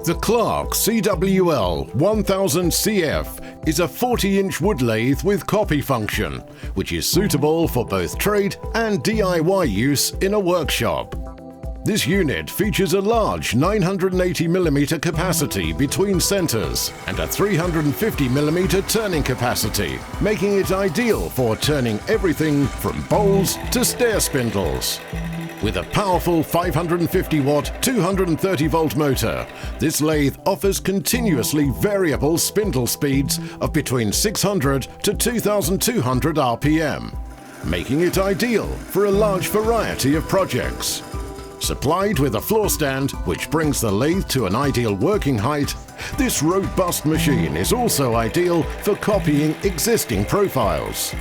The Clarke CWL1000CF is a 40-inch wood lathe with copy function, which is suitable for both trade and DIY use in a workshop. This unit features a large 980mm capacity between centers and a 350mm turning capacity, making it ideal for turning everything from bowls to stair spindles. With a powerful 550-watt 230-volt motor, this lathe offers continuously variable spindle speeds of between 600 to 2,200 RPM, making it ideal for a large variety of projects. Supplied with a floor stand which brings the lathe to an ideal working height, this robust machine is also ideal for copying existing profiles.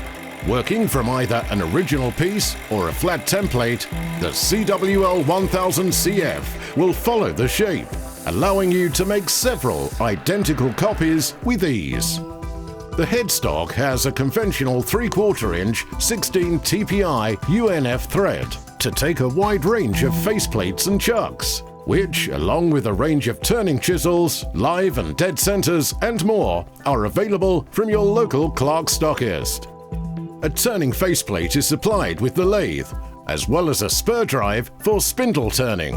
Working from either an original piece or a flat template, the CWL1000CF will follow the shape, allowing you to make several identical copies with ease. The headstock has a conventional 3/4-inch 16 TPI UNF thread to take a wide range of faceplates and chucks, which, along with a range of turning chisels, live and dead centers and more, are available from your local Clarke stockist. A turning faceplate is supplied with the lathe, as well as a spur drive for spindle turning.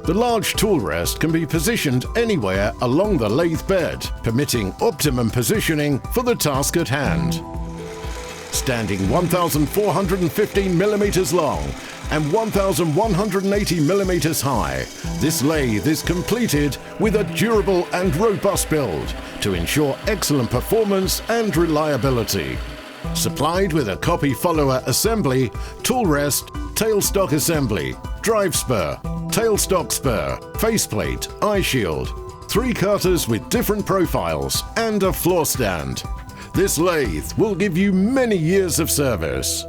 The large tool rest can be positioned anywhere along the lathe bed, permitting optimum positioning for the task at hand. Standing 1,415mm long and 1,180mm high, this lathe is completed with a durable and robust build to ensure excellent performance and reliability. Supplied with a copy follower assembly, tool rest, tailstock assembly, drive spur, tailstock spur, faceplate, eye shield, 3 cutters with different profiles, and a floor stand. This lathe will give you many years of service.